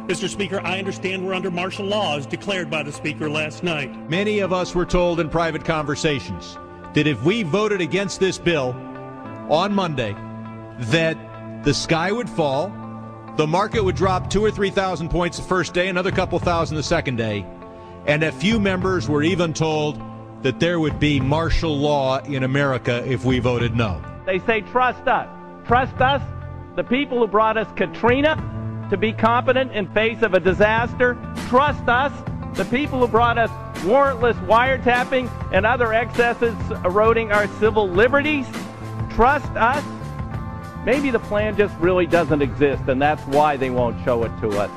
Mr. Speaker, I understand we're under martial law as declared by the Speaker last night. Many of us were told in private conversations that if we voted against this bill on Monday, that the sky would fall, the market would drop 2,000 or 3,000 points the first day, another couple thousand the second day, and a few members were even told that there would be martial law in America if we voted no. They say, trust us. Trust us, the people who brought us Katrina, to be competent in face of a disaster. Trust us, the people who brought us warrantless wiretapping and other excesses eroding our civil liberties. Trust us. Maybe the plan just really doesn't exist, and that's why they won't show it to us.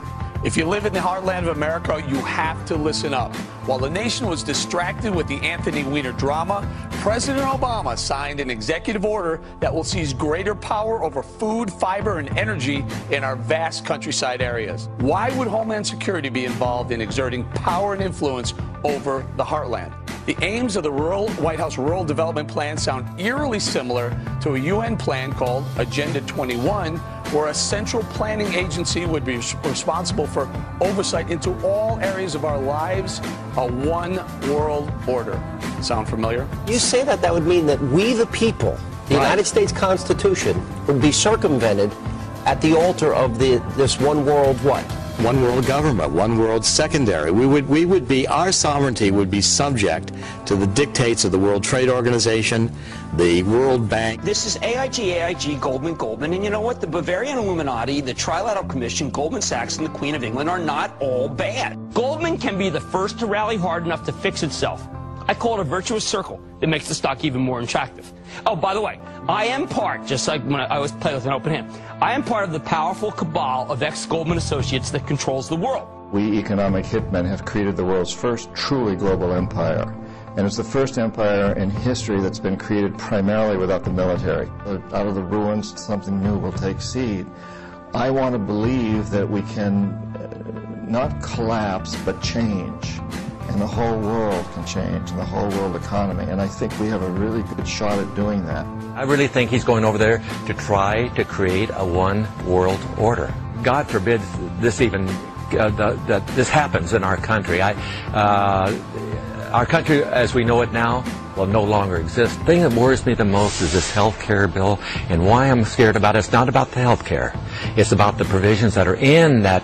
If you live in the heartland of America, you have to listen up. While the nation was distracted with the Anthony Weiner drama, President Obama signed an executive order that will seize greater power over food, fiber, and energy in our vast countryside areas. Why would Homeland Security be involved in exerting power and influence over the heartland? The aims of the White House Rural Development Plan sound eerily similar to a UN plan called Agenda 21, where a central planning agency would be responsible for oversight into all areas of our lives, a one world order. Sound familiar? You say that would mean that we the people, the United States Constitution, would be circumvented at the altar of this one world what? One world government, one world secondary. We would be, our sovereignty would be subject to the dictates of the World Trade Organization, the World Bank. This is AIG, Goldman, and you know what? The Bavarian Illuminati, the Trilateral Commission, Goldman Sachs, and the Queen of England are not all bad. Goldman can be the first to rally hard enough to fix itself. I call it a virtuous circle that makes the stock even more attractive. Oh, by the way, I am part, just like when I always play with an open hand, I am part of the powerful cabal of ex-Goldman associates that controls the world. We economic hitmen have created the world's first truly global empire. And it's the first empire in history that's been created primarily without the military. Out of the ruins, something new will take seed. I want to believe that we can not collapse, but change. And the whole world can change, and the whole world economy. And I think we have a really good shot at doing that. I really think he's going over there to try to create a one world order. God forbid this even, that this happens in our country. Our country, as we know it now, will no longer exist. The thing that worries me the most is this health care bill, and why I'm scared about it. It's not about the health care. It's about the provisions that are in that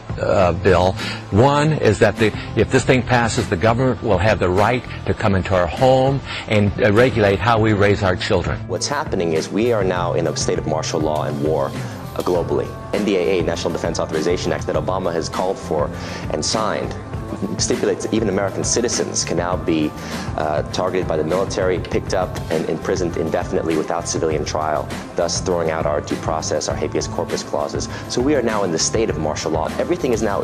bill. One is that if this thing passes, the government will have the right to come into our home and regulate how we raise our children. What's happening is we are now in a state of martial law and war globally. NDAA, National Defense Authorization Act, that Obama has called for and signed, stipulates that even American citizens can now be targeted by the military, picked up, and imprisoned indefinitely without civilian trial, thus throwing out our due process, our habeas corpus clauses. So we are now in the state of martial law. Everything is now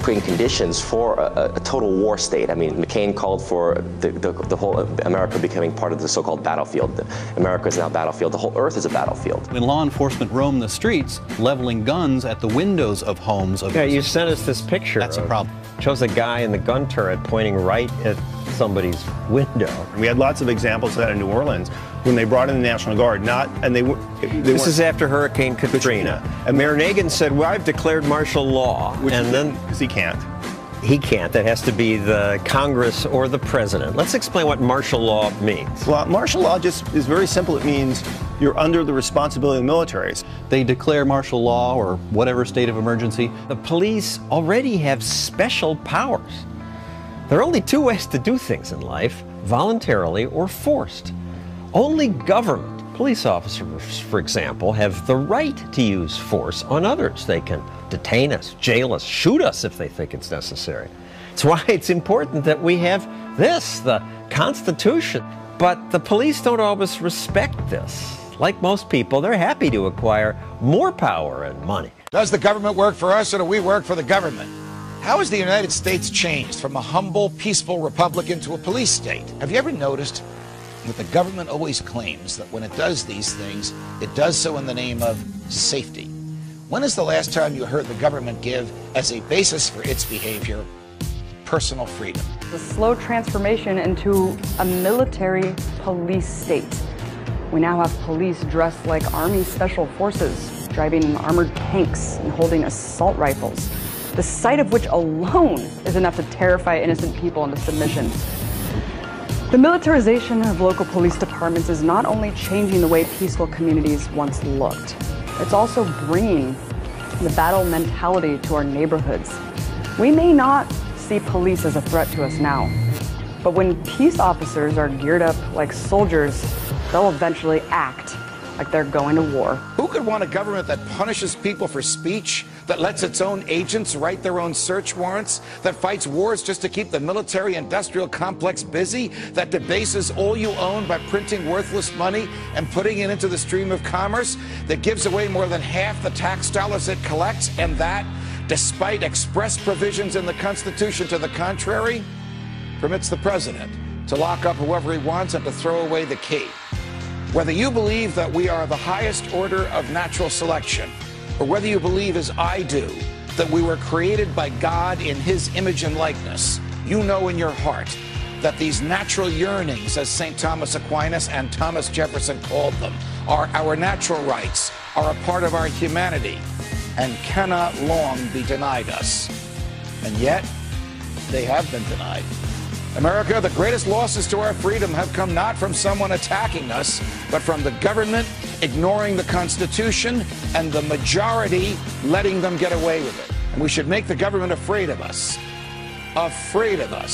putting conditions for a total war state. I mean, McCain called for the whole America becoming part of the so-called battlefield. America is now a battlefield. The whole earth is a battlefield. When law enforcement roam the streets, leveling guns at the windows of homes. Yeah, you sent us this picture. That's a problem. Shows a guy in the gun turret pointing right at somebody's window. We had lots of examples of that in New Orleans when they brought in the National Guard. This is after Hurricane Katrina. And Mayor Nagin said, well, I've declared martial law. Because he can't. He can't. That has to be the Congress or the president. Let's explain what martial law means. Well, martial law just is very simple. It means you're under the responsibility of the militaries. They declare martial law or whatever state of emergency. The police already have special powers. There are only two ways to do things in life, voluntarily or forced. Only government police officers, for example, have the right to use force on others. They can detain us, jail us, shoot us if they think it's necessary. It's why it's important that we have this, the Constitution. But the police don't always respect this. Like most people, they're happy to acquire more power and money. Does the government work for us, or do we work for the government? How has the United States changed from a humble, peaceful republic into a police state? Have you ever noticed that the government always claims that when it does these things, it does so in the name of safety? When is the last time you heard the government give, as a basis for its behavior, personal freedom? The slow transformation into a military police state. We now have police dressed like Army Special Forces, driving armored tanks and holding assault rifles. the sight of which alone is enough to terrify innocent people into submission. The militarization of local police departments is not only changing the way peaceful communities once looked, it's also bringing the battle mentality to our neighborhoods. We may not see police as a threat to us now, but when peace officers are geared up like soldiers, they'll eventually act like they're going to war. Who could want a government that punishes people for speech, that lets its own agents write their own search warrants, that fights wars just to keep the military-industrial complex busy, that debases all you own by printing worthless money and putting it into the stream of commerce, that gives away more than half the tax dollars it collects, and that, despite express provisions in the Constitution to the contrary, permits the president to lock up whoever he wants and to throw away the key. Whether you believe that we are the highest order of natural selection, or whether you believe, as I do, that we were created by God in his image and likeness, you know in your heart that these natural yearnings, as St. Thomas Aquinas and Thomas Jefferson called them, are our natural rights, are a part of our humanity, and cannot long be denied us. And yet, they have been denied. America, the greatest losses to our freedom have come not from someone attacking us, but from the government ignoring the Constitution and the majority letting them get away with it. And we should make the government afraid of us. Afraid of us.